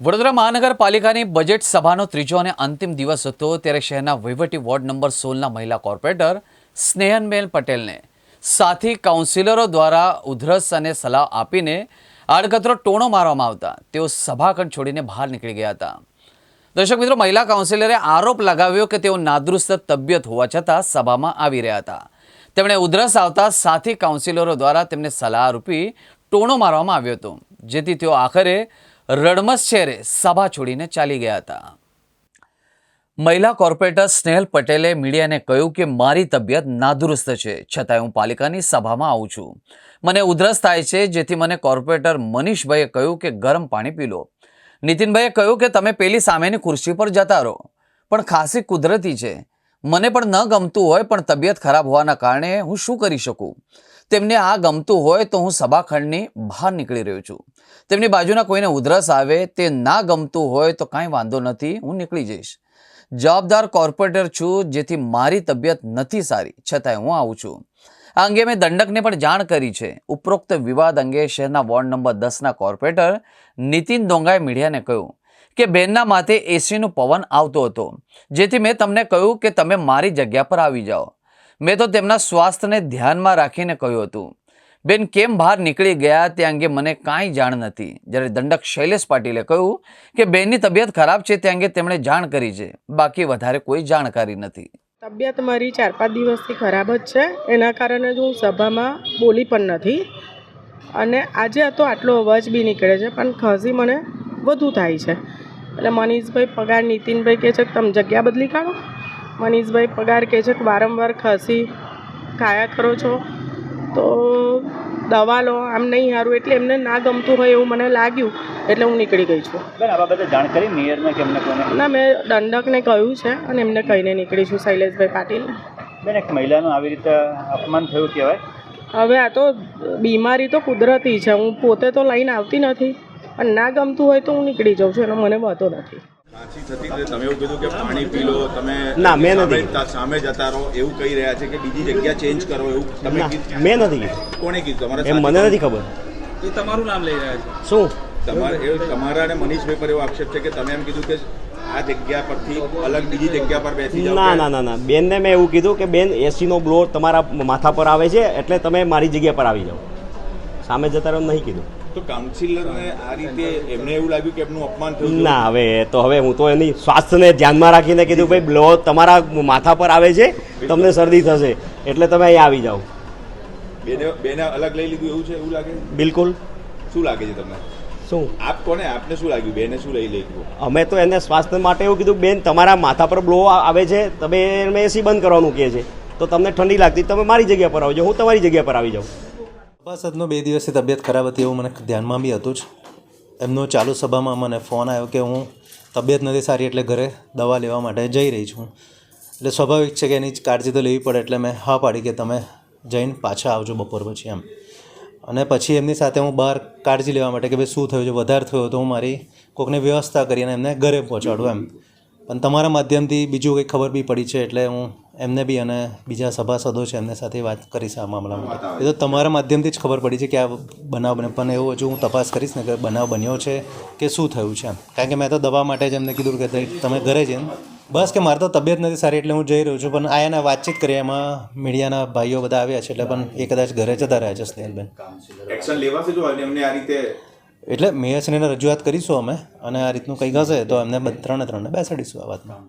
વડોદરા મહાનગરપાલિકાની બજેટ સભાનો ત્રીજો અને અંતિમ દિવસ હતો ત્યારે શહેરના વહીવટી વોર્ડ નંબર 16ના મહિલા કોર્પોરેટર સ્નેહનબેન પટેલને સાથી કાઉન્સિલરો દ્વારા ઉધરસ અને સલાહ આપીને આડકતરો ટોણો મારવામાં આવતા તેઓ સભાખંડ છોડીને બહાર નીકળી ગયા હતા। દર્શક મિત્રો, મહિલા કાઉન્સિલરે આરોપ લગાવ્યો કે તેઓ નાદુરસ્ત તબિયત હોવા છતાં સભામાં આવી રહ્યા હતા। તેમણે ઉધરસ આવતા સાથી કાઉન્સિલરો દ્વારા તેમને સલાહ રૂપી ટોણો મારવામાં આવ્યો હતો, જેથી તેઓ આખરે રડમસ ચહેરે સભા છોડીને ચાલી ગયા હતા। મહિલા કોર્પોરેટર સ્નેહલ પટેલે મીડિયાને કહ્યું કે મારી તબિયત નાદુરસ્ત છે, છતાંય હું પાલિકાની સભામાં આવું છું। મને ઉધરસ થાય છે, જેથી મને કોર્પોરેટર મનીષભાઈએ કહ્યું કે ગરમ પાણી પી લો। નીતિનભાઈએ કહ્યું કે તમે પેલી સામેની ખુરશી પર જતા રહો, પણ ખાંસી કુદરતી છે, મને પણ ન ગમતું હોય, પણ તબિયત ખરાબ હોવાના કારણે હું શું કરી શકું? તેમને આ ગમતું હોય તો હું સભાખંડની બહાર નીકળી રહ્યો છું। તેમની બાજુના કોઈને ઉધરસ આવે, તે ના ગમતું હોય તો કાંઈ વાંધો નથી, હું નીકળી જઈશ। જવાબદાર કોર્પોરેટર છું, જેથી મારી તબિયત નથી સારી, છતાંય હું આવું છું। આ અંગે મેં દંડકને પણ જાણ કરી છે। ઉપરોક્ત વિવાદ અંગે શહેરના વોર્ડ નંબર 10ના કોર્પોરેટર નીતિન ડોંગાએ મીડિયાને કહ્યું કે બેનના માથે એસીનું પવન આવતો હતો, જેથી મેં તમને કહ્યું કે તમે મારી જગ્યા પર આવી જાઓ। મેં તો તેમના સ્વાસ્થ્યને ધ્યાનમાં રાખીને કહ્યું હતું। બેન કેમ બહાર નીકળી ગયા તે અંગે મને કાંઈ જાણ નથી। જ્યારે દંડક શૈલેષ પાટીલે કહ્યું કે બેનની તબિયત ખરાબ છે, તે અંગે તેમણે જાણ કરી છે, બાકી વધારે કોઈ જાણકારી નથી। તબિયત મારી 4-5 દિવસથી ખરાબ જ છે, એના કારણે જ હું સભામાં બોલી પણ નથી। અને આજે તો આટલો અવાજ બી નીકળે છે, પણ ખાંસી મને વધુ થાય છે। એટલે મનીષભાઈ પગાર, નીતિનભાઈ કહે છે કે તમે જગ્યા બદલી કાઢો। મનીષભાઈ પગાર કહે છે કે વારંવાર ખાંસી ખાયા કરો છો તો દવા લો, આમ નહીં સારું। એટલે એમને ના ગમતું હોય એવું મને લાગ્યું, એટલે હું નીકળી ગઈ છું। બેન, આ બાબતે જાણ કરી મેયરને કે એમને કોને? ના, મેં દંડકને કહ્યું છે અને એમને કહીને નીકળી છું, શૈલેષભાઈ પાટીલને। બેન, એક મહિલાનું આવી રીતે અપમાન થયું કહેવાય? હવે આ તો બીમારી તો કુદરતી છે, હું પોતે તો લઈને આવતી નથી, અને ના ગમતું હોય તો હું નીકળી જાઉં છું, એનો મને વાંધો નથી। ખાંસી થતી હતી, તમે એવું કીધું કે પાણી પી લો, તમે ના, મેં નથી. સામે જતા રહો એવું કહી રહ્યા છે કે બીજી જગ્યા ચેન્જ કરો એવું તમે કીધું? મેં નથી કીધું। કોણે કીધું? તમારા એમ મને નથી ખબર। એ તમારું નામ લઈ રહ્યા છે શું તમારા અને મનીષભાઈ પર એવો આક્ષેપ છે કે તમે એમ કીધું કે આ જગ્યા પરથી અલગ બીજી જગ્યા પર બેસી જાઓ? ના ના ના ના, બેનને મેં એવું કીધું કે બેન એસીનો બ્લો તમારા માથા પર આવે છે, એટલે તમે મારી જગ્યા પર આવી જાઓ। સામે જતા રહો નહીં કીધું। તો કાઉન્સિલરને આ રીતે એમને એવું લાગ્યું કે એમનું અપમાન થયું? ના, હવે હું તો એની સ્વાસ્થ્યને ધ્યાનમાં રાખીને કીધું ભાઈ બ્લો તમારા માથા પર આવે છે, તમને શરદી થશે, એટલે તમે અહીંયા આવી જાઓ। બેને અલગ લઈ લીધું એવું છે? એવું લાગે? બિલકુલ। શું લાગે છે તમને? શું આપ કોને? આપને શું લાગ્યું? બેને શું લઈ લીધું? અમે તો એને સ્વાસ્થ્ય માટે એવું કીધું બેન તમારા માથા પર બ્લો આવે છે, તમે એસી બંધ કરવાનું કહે છે, તો તમને ઠંડી લાગતી તમે મારી જગ્યા પર આવજો, હું તમારી જગ્યા પર આવી જાઉં। બસ આજનો 2 દિવસથી તબિયત ખરાબ હતી એવું મને ધ્યાનમાં બી હતું જ। એમનો ચાલુ સભામાં મને ફોન આવ્યો કે હું તબિયત નથી સારી એટલે ઘરે દવા લેવા માટે જઈ રહી છું। એટલે સ્વાભાવિક છે કે એની કાળજી તો લેવી પડે, એટલે મેં હા પાડી કે તમે જઈને પાછા આવજો બપોર પછી એમ। અને પછી એમની સાથે હું બહાર કાળજી લેવા માટે કે ભાઈ શું થયું છે, વધારે થયું તો હું મારી કોઈકને વ્યવસ્થા કરી અને એમને ઘરે પહોંચાડું એમ। પણ તમારા માધ્યમથી બીજું કંઈ ખબર બી પડી છે, એટલે હું એમને બી અને બીજા સભાસદો છે એમને સાથે વાત કરીશ આ મામલામાં। એ તો તમારા માધ્યમથી જ ખબર પડી છે કે આ બનાવ બને, પણ એવું હજુ હું તપાસ કરીશ ને કે બનાવ બન્યો છે કે શું થયું છે એમ। કારણ કે મેં તો દવા માટે જ એમને કીધું કે તમે ઘરે જઈને બસ કે મારે તો તબિયત નથી સારી એટલે હું જઈ રહ્યો છું। પણ આયાને વાતચીત કરી, એમાં મીડિયાના ભાઈઓ બધા આવ્યા છે, એટલે પણ એ કદાચ ઘરે જતા રહ્યા છે સ્નેહલબેન। એક્શન લેવાશે જો એમને આ રીતે? એટલે મેયરશ્રીને રજૂઆત કરીશું અમે, અને આ રીતનું કંઈક હશે તો એમને ત્રણે બેસાડીશું આ વાતમાં।